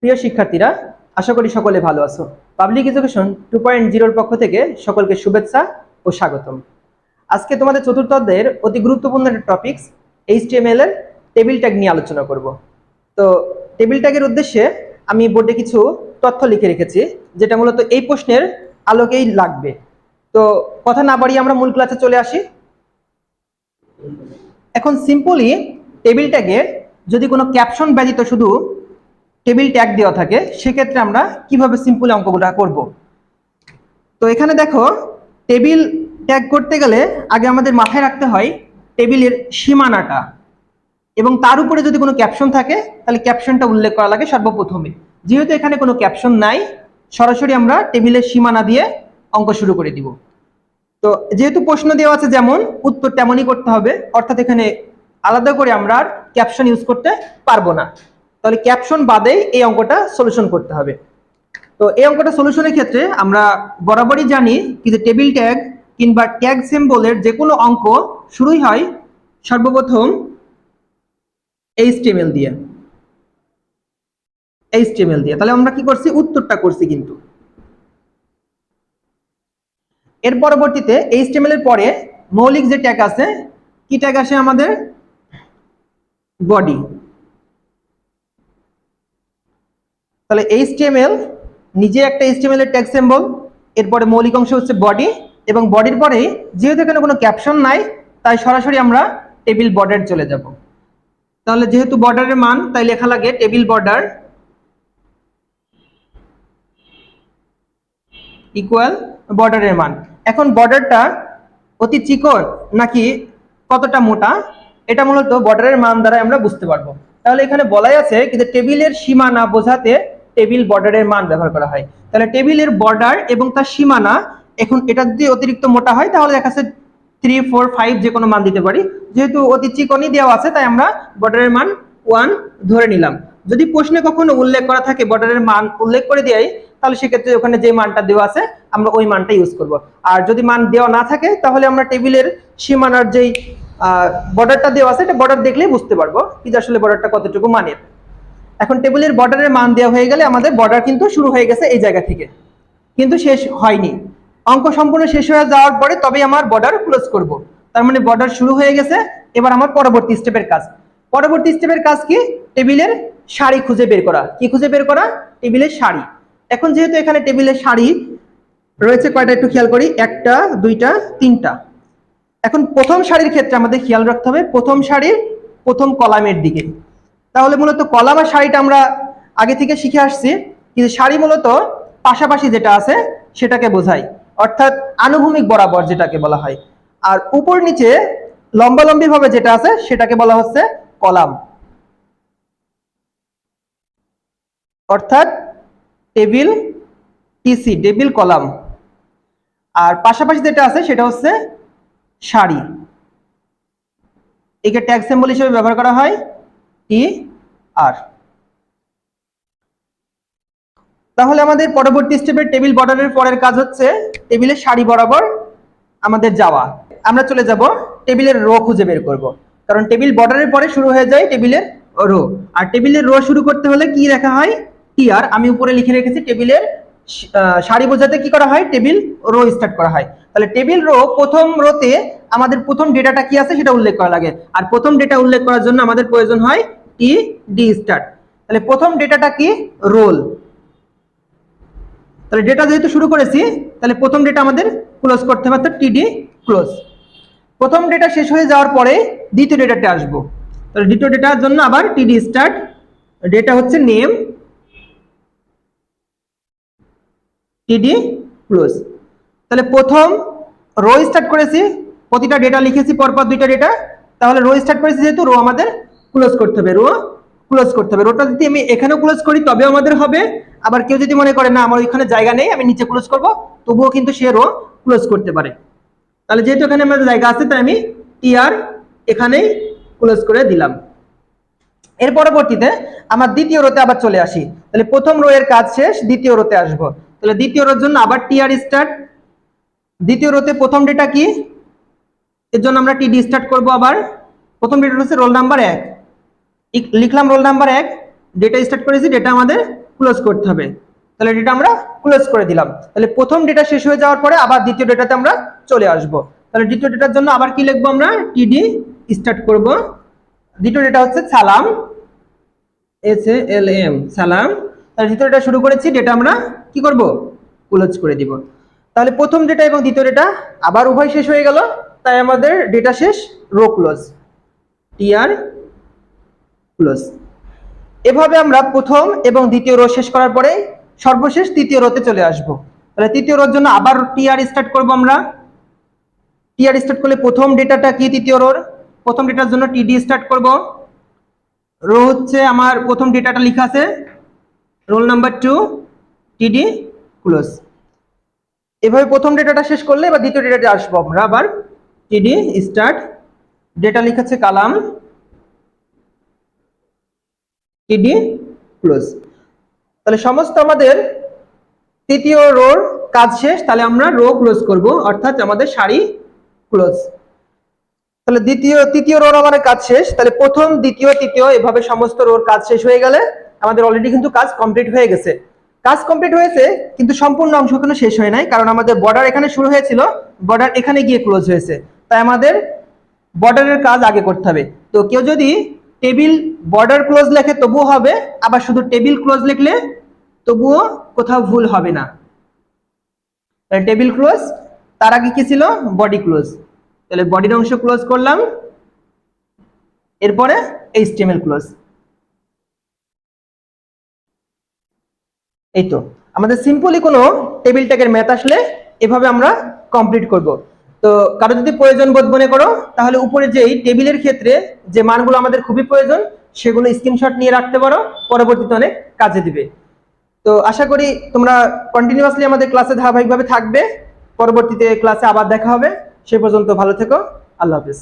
প্রিয় শিক্ষার্থীরা, আশা করি সকলে ভালো আছো। পাবলিক এডুকেশন 2.0 পক্ষ থেকে সকলকে শুভেচ্ছা ও স্বাগতম। আজকে তোমাদের চতুর্থ অধ্যায়ের অতি গুরুত্বপূর্ণ একটা টপিকস HTML এর টেবিল ট্যাগ নিয়ে আলোচনা করব। তো টেবিল ট্যাগের উদ্দেশ্যে আমি বোর্ডে কিছু তথ্য লিখে রেখেছি, যেটা মূলত এই প্রশ্নের আলোকেই লাগবে। তো কথা না বাড়িয়ে আমরা মূল ক্লাসে চলে আসি। এখন সিম্পলি টেবিল ট্যাগে যদি কোনো ক্যাপশন ব্যতীত শুধু টেবিল ট্যাগ দেওয়া থাকে, সেক্ষেত্রে আমরা কিভাবে সিম্পলি অঙ্কগুলো করব। তো এখানে দেখো, টেবিল ট্যাগ করতে গেলে আগে আমাদের মাথায় রাখতে হয় টেবিলের সীমানাটা, এবং তার উপরে যদি কোনো ক্যাপশন থাকে তাহলে ক্যাপশনটা উল্লেখ করা লাগে সর্বপ্রথমে। যেহেতু এখানে কোনো ক্যাপশন নাই, সরাসরি আমরা টেবিলের সীমানা দিয়ে অঙ্ক শুরু করে দিব। তো যেহেতু প্রশ্ন দেওয়া আছে যেমন, উত্তর তেমনই করতে হবে, অর্থাৎ এখানে আলাদা করে আমরা আর ক্যাপশন ইউজ করতে পারবো না। তাহলে ক্যাপশন বাদেই এই অঙ্কটা সলিউশন করতে হবে। তো এই অঙ্কটা সলিউশনের ক্ষেত্রে আমরা বরাবরই জানি কি যে টেবিল ট্যাগ কিংবা ট্যাগ সিম্বলের যে কোনো অঙ্ক শুরুই হয় সর্বপ্রথম HTML দিয়ে। তাহলে আমরা কি করছি, উত্তরটা করছি। কিন্তু এর পরবর্তীতে HTML এর পরে মৌলিক যে ট্যাগ আছে, কি ট্যাগ আসে আমাদের, বডি। তাহলে HTML নিজে একটা HTML এর ট্যাগ সিম্বল, এরপরে মৌলিক অংশ হচ্ছে বডি, এবং বডির পরে যেহেতু এখানে কোনো ক্যাপশন নাই, তাই সরাসরি আমরা টেবিল বর্ডার চলে যাব। তাহলে যেহেতু বর্ডারের মান, তাই লেখা লাগে টেবিল বর্ডার ইকুয়াল বর্ডারের মান। এখন বর্ডারটা অতি চিকন নাকি কতটা মোটা, এটা মূলত বর্ডারের মান দ্বারা আমরা বুঝতে পারবো। তাহলে এখানে বলাই আছে কিন্তু টেবিলের সীমানা বোঝাতে টেবিল বর্ডারের মান ব্যবহার করা হয়। তাহলে টেবিলের বর্ডার এবং তার সীমানা, এখন এটা যদি অতিরিক্ত মোটা হয় তাহলে দেখা যাচ্ছে 3, 4, 5 যে কোনো মান দিতে পারি। যেহেতু অতি চিকনই দেওয়া আছে, তাই আমরা বর্ডারের মান 1 ধরে নিলাম। যদি প্রশ্নে কখনো উল্লেখ করা থাকে বর্ডারের মান উল্লেখ করে দেয়, তাহলে সেক্ষেত্রে ওখানে যে মানটা দেওয়া আছে আমরা ওই মানটা ইউজ করব। আর যদি মান দেওয়া না থাকে, তাহলে আমরা টেবিলের সীমানার যেই বর্ডারটা দেওয়া আছে, এটা বর্ডার দেখলেই বুঝতে পারবো কি যে আসলে বর্ডারটা কতটুকু মানের। এখন টেবিলের বর্ডারের মান দেওয়া হয়ে গেলে আমাদের বর্ডার কিন্তু শুরু হয়ে গেছে এই জায়গা থেকে, কিন্তু শেষ হয়নি। অঙ্ক সম্পূর্ণ শেষ হয়ে যাওয়ার পরে তবেই আমার বর্ডার ক্লোজ করব। তার মানে বর্ডার শুরু হয়ে গেছে। এবার আমার পরবর্তী স্টেপের কাজ। পরবর্তী স্টেপের কাজ কি, টেবিলের সারি খুঁজে বের করা। কি খুঁজে বের করা, টেবিলের সারি। এখন যেহেতু এখানে টেবিলের সারি রয়েছে কয়টা একটু খেয়াল করি, 1টা 2টা 3টা। এখন প্রথম সারির ক্ষেত্রে আমাদের খেয়াল রাখতে হবে প্রথম সারির প্রথম কলামের দিকে। তাহলে মূলত কলাম আর সারিটা আমরা আগে থেকে শিখে আসছি, কিন্তু সারি মূলত পাশাপাশি যেটা আছে সেটাকে বোঝায়, অর্থাৎ আনুভূমিক বরাবর যেটাকে বলা হয়। আর উপর নিচে লম্বালম্বি ভাবে যেটা আছে সেটাকে বলা হচ্ছে কলাম, অর্থাৎ টেবিল টিসি, টেবিল কলাম। আর পাশাপাশি যেটা আছে সেটা হচ্ছে সারি। একে ট্যাগ সিম্বল হিসেবে ব্যবহার করা হয় টি আর। তাহলে আমাদের পরবর্তী স্টেপের টেবিল বর্ডারের পরের কাজ হচ্ছে টেবিলের সারি বরাবর আমাদের যাওয়া। আমরা চলে যাব টেবিলের রো খুঁজে বের করব, কারণ টেবিল বর্ডারের পরে শুরু হয়ে যায় টেবিলের রো। আর টেবিলের রো শুরু করতে হলে কি লেখা হয়, টিআর। আমি উপরে লিখে রেখেছি টেবিলের সারি বোঝাতে কি করা হয়, টেবিল রো স্টার্ট করা হয়। তাহলে টেবিল রো প্রথম রোতে আমাদের প্রথম ডেটাটা কি আছে সেটা উল্লেখ করা লাগে, আর প্রথম ডেটা উল্লেখ করার জন্য আমাদের প্রয়োজন হয় টি ডি স্টার্ট। তাহলে প্রথম ডেটাটা কি, রোল। তাহলে ডেটা যেহেতু শুরু করেছি, তাহলে প্রথম ডেটা আমাদের ক্লোজ করতে হবে, অর্থাৎ টিডি ক্লোজ। প্রথম ডেটা শেষ হয়ে যাওয়ার পরে দ্বিতীয় ডেটাতে আসবো। তাহলে দ্বিতীয় ডেটার জন্য আবার টিডি স্টার্ট, ডেটা হচ্ছে নেম, টিডি ক্লোজ। তাহলে প্রথম রো স্টার্ট করেছি, প্রতিটা ডেটা লিখেছি পরপর 2টা ডেটা। তাহলে রো স্টার্ট করেছি যেহেতু রো আমাদের ক্লোজ করতে হবে, রো ক্লোজ করতে হবে। রোটা যদি আমি এখানেও ক্লোজ করি তবেও আমাদের হবে। আবার কেউ যদি মনে করে না আমার ওইখানে জায়গা নেই, আমি নিচে ক্লোজ করব, তবুও কিন্তু সে রো ক্লোজ করতে পারে। তাহলে যেহেতু এখানে আমাদের জায়গা আছে, তাই আমি টিআর এখানেই ক্লোজ করে দিলাম। এর পরবর্তীতে আমার দ্বিতীয় রোতে আবার চলে আসি। তাহলে প্রথম রো এর কাজ শেষ, দ্বিতীয় রোতে আসবো। তাহলে দ্বিতীয় রোর জন্য আবার টিআর স্টার্ট। দ্বিতীয় রোতে প্রথম ডেটা কি, এর জন্য আমরা টিডি স্টার্ট করব। আবার প্রথম ডেটা হচ্ছে রোল নাম্বার 1, লিখলাম রোল নাম্বার 1, ডেটা স্টার্ট করেছি, ডেটা আমাদের ক্লোজ করতে হবে। তাহলে ডেটা আমরা ক্লোজ করে দিলাম। তাহলে প্রথম ডেটা শেষ হয়ে যাওয়ার পরে আবার দ্বিতীয় ডেটাতে আমরা চলে আসব। তাহলে দ্বিতীয় ডেটার জন্য আবার কি লিখবো আমরা, টিডি স্টার্ট করব। দ্বিতীয় ডেটা হচ্ছে সালাম, SALAM সালাম। তাহলে দ্বিতীয় ডেটা শুরু করেছি, ডেটা আমরা কি করব, ক্লোজ করে দিব। তাহলে প্রথম ডেটা এবং দ্বিতীয় ডেটা আবার উভয় শেষ হয়ে গেল, তাই আমাদের ডেটা শেষ, রো ক্লোজ, টিআর ক্লোজ। এভাবে আমরা প্রথম এবং দ্বিতীয় রো শেষ করার পরে সর্বশেষ তৃতীয় রোতে চলে আসব। তাহলে তৃতীয় রোর জন্য আবার টিআর স্টার্ট করব আমরা। টিআর স্টার্ট করলে প্রথম ডেটাটা কি, তৃতীয় রোর প্রথম ডেটার জন্য টিডি স্টার্ট করব। রো হচ্ছে আমার প্রথম ডেটাটা লেখা আছে রোল নাম্বার 2, টিডি ক্লোজ। এভাবে প্রথম ডেটাটা শেষ করলে এবার দ্বিতীয় ডেটাতে আসবো আমরা আবার, টিডি স্টার্ট, ডেটা লেখা আছে কালাম, টিডি ক্লোজ। তাহলে সমস্ত আমাদের তৃতীয় রোর কাজ শেষ, তাহলে আমরা রো ক্লোজ করব, অর্থাৎ আমাদের সারি ক্লোজ। তাহলে তৃতীয় রোর আমাদের কাজ শেষ। তাহলে প্রথম, দ্বিতীয়, তৃতীয় এভাবে সমস্ত রোর কাজ শেষ হয়ে গেলে আমাদের অলরেডি কিন্তু কাজ কমপ্লিট হয়ে গেছে। কাজ কমপ্লিট হয়েছে কিন্তু সম্পূর্ণ অংশ এখনো শেষ হয় নাই, কারণ আমাদের বর্ডার এখানে শুরু হয়েছিল, বর্ডার এখানে গিয়ে ক্লোজ হয়েছে, তাই আমাদের বর্ডারের কাজ আগে করতে হবে। তো কেউ যদি টেবিল বর্ডার ক্লোজ লেখে তবুও হবে, আবার শুধু টেবিল ক্লোজ লিখলে তবুও কোথাও ভুল হবে না। টেবিল ক্লোজ, তার আগে কি ছিল, বডি ক্লোজ। তাহলে বডির অংশ ক্লোজ করলাম, এরপরে HTML ক্লোজ। এই তো আমাদের সিম্পলি কোনো টেবিল ট্যাগের ম্যাথ আসলে এভাবে আমরা কমপ্লিট করব। তো কারো যদি প্রয়োজন বোধ মনে করো, তাহলে উপরে যেই টেবিলের ক্ষেত্রে যে মানগুলো আমাদের খুবই প্রয়োজন সেগুলো স্ক্রিনশট নিয়ে রাখতে পারো, পরবর্তীতে অনেক কাজে দিবে। তো আশা করি তোমরা কন্টিনিউয়াসলি আমাদের ক্লাসে ধারাবাহিকভাবে থাকবে। পরবর্তীতে ক্লাসে আবার দেখা হবে, সে পর্যন্ত ভালো থেকো, আল্লাহ হাফেজ।